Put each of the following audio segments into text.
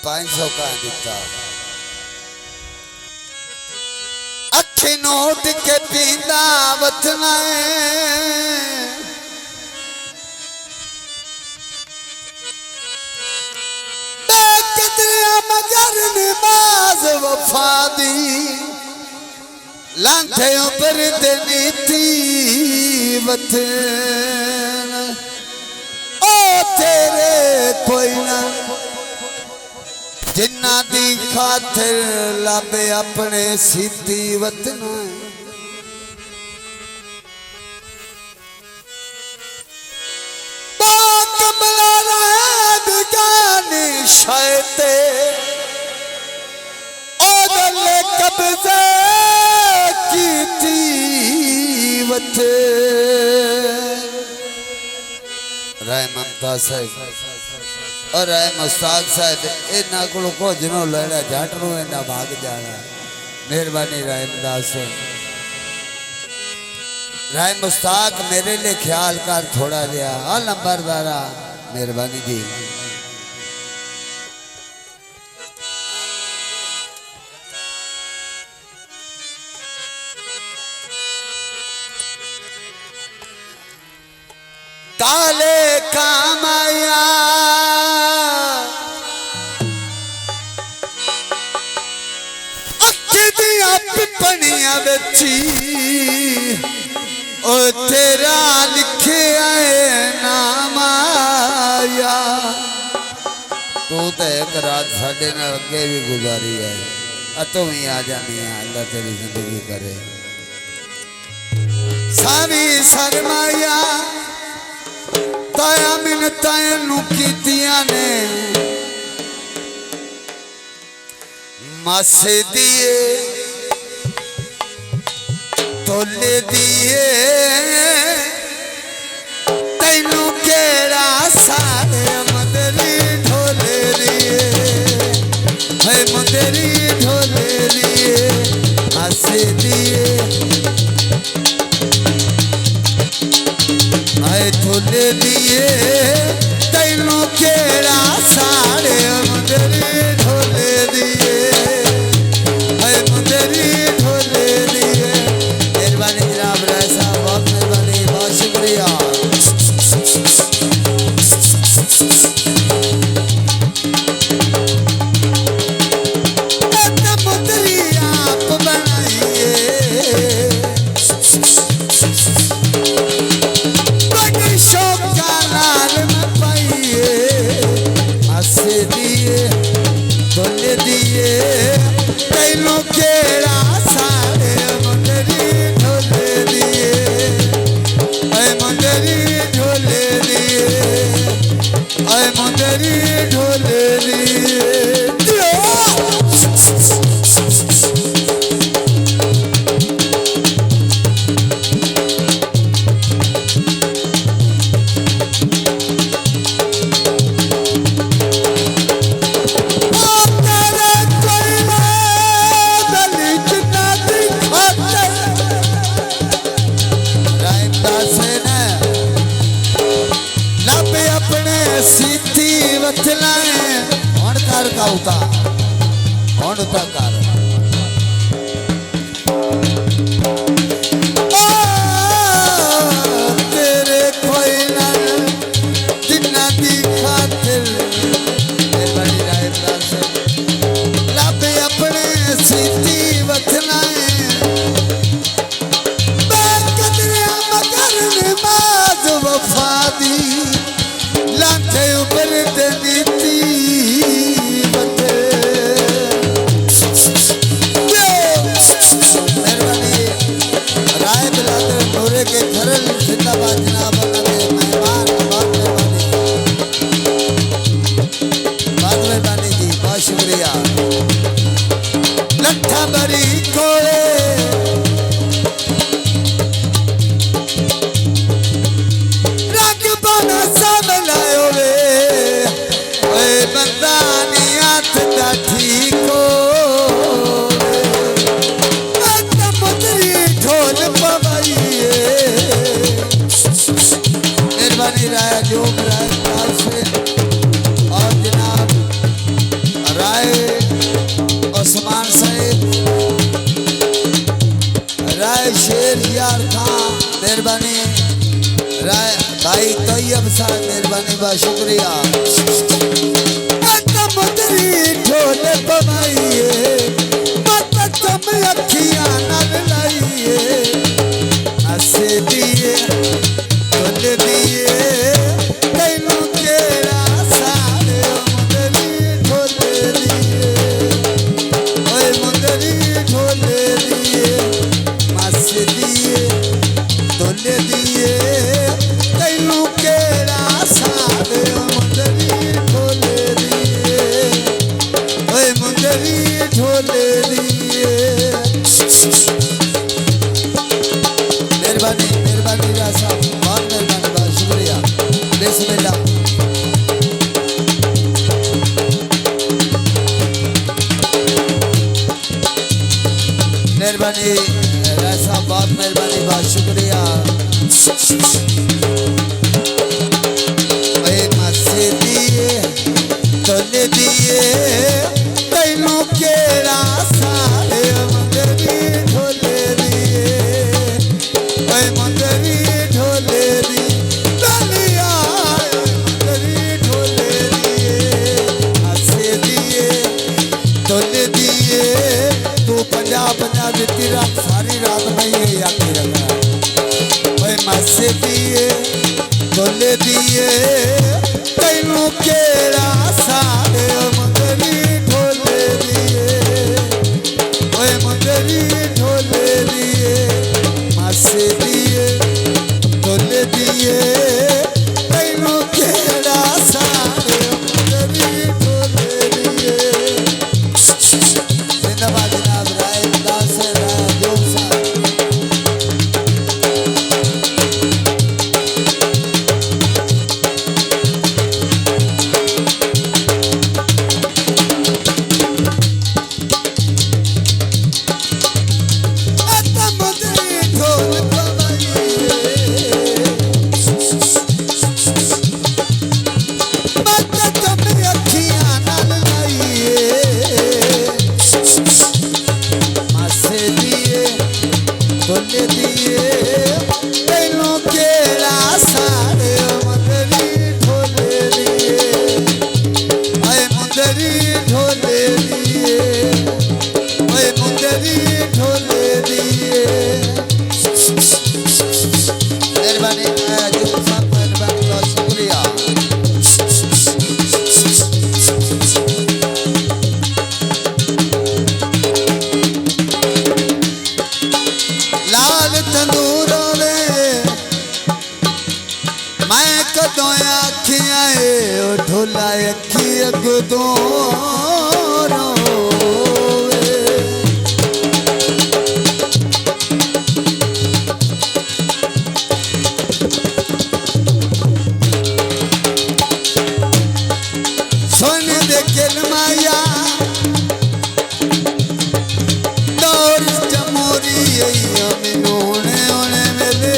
500 का दिता अखी नोट के पींदा वतना मगर नमाज वफा दी लांथे ऊपर नीति वतन ओ तेरे कोई ना जिन्ना दी खातिर लाबे अपने सीधी वतन शायते ओदले कब्ज़े की तीवत राय ममता साहब और राय मुस्ताक साहब इन्ना को जिनो लड़ा जाटनो इन्ना भाग जाना मेहरबानी राय दास राय मुस्ताक मेरे लिए ख्याल कर थोड़ा लिया आ नंबरदारा मेहरबानी जी काले कामया अखियां पिपनिया बची ओ तेरा लिखे आए नाम आया तू तो एक रात साढ़े न अगे भी गुजारी है तू ही आ जानी है अल्लाह तेरी जिंदगी करे सावी शर्माया ताया मिन्नतां नू कीतियां ने मासे दिए तोले दिए तैनू केड़ा सारे मदरी ढोले लिए है मदरी ढोले लिए मासे दिए थोले लिए तैनू केड़ा सारे मुंदरी ढोले दिए मुंदरी ढोले दिए मेहरबानी जनाब राय साहब बहुत मेहरबानी बहुत शुक्रिया मुंदरी आप बनाइए तोले दिए तैनू केड़ा सारे मुंदरी ढोले दिए मुंदरी ढोले दिए मुंदरी ढोले दिए सीधी वचलाए कौन कर काउता कौन उता कर तेरे कोई ना जिन्ना दी खातिर मेहरबानी राय दास लाबे अपने सीधी वचलाए बेकदरिया मगर नमाज वफा दी लांथे ऊपर नीति मेहरबानी राय बिलादर नूरे के खरल जिंदाबाद जनाब मेहमान बहुत मेहरबानी जी बहुत शुक्रिया लट्ठा बरी कोले साहब मेहरबानी बा शुक्रिया मुदरी ढोल पवाइए मत तुम अखियां नल लाइए हसे दिए ढोल दिए तैनू केड़ा सारे मुदरी ढोल दिए ओए मुदरी ढोल दिए हसे दिए ढोल दिए तैनू केड़ा सारे मुदरी ढोल ढोल दिए मेहरबानी मेहरबानी साहब बहुत मेहरबानी बहुत शुक्रिया बिस्मिल्लाह मेहरबानी साहब बहुत मेहरबानी बहुत शुक्रिया मस्से दिए ढोल दिए तैनू केड़ा सारे मुंदरी ढोल दिए ओए मुंदरी ढोल दी लालिया मुंदरी ढोल दिए हसे दिए ढोल दिए तू 50 बीती रात सारी रात में ये आके रखा ओए मस्से दिए ढोल दिए तैनू केड़ा सारे मुंदरी ढोल ढोल दिए मासे दिए ढोल दिए तैनू केड़ा सारे मुदरी ढोल दिए जिंदाबाद जनाब राय दास राजोग साहब ढोला अखी अगदो सोने दे माया दौर जमोरी होने होने मेले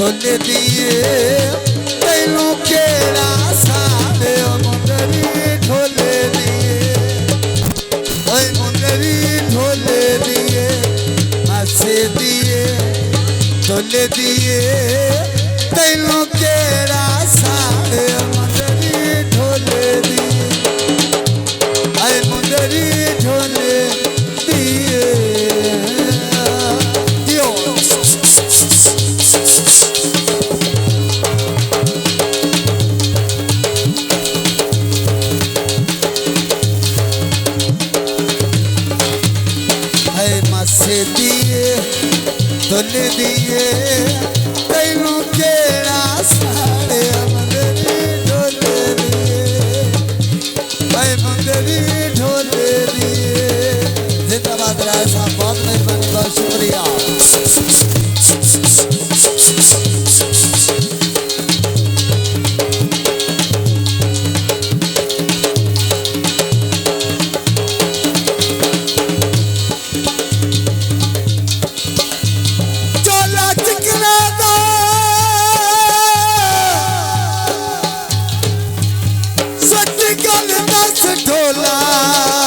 ढोले दिए तैनू केड़ा साले मुंदरी ढोले दिए ओए मुंदरी ढोले दिए मासे दिए ढोले दिए तैनू केड़ा साले मुंदरी ढोले दिए ओए मुंदरी ढोले दिए मासे दिए ढोले दिए तैनू केड़ा साले मुंदरी ढोले दिए भाई मुंदरी ढोले दिए। जिंदाबाद राय साहब, बहुत मेहरबानी, बहुत शुक्रिया। ढोला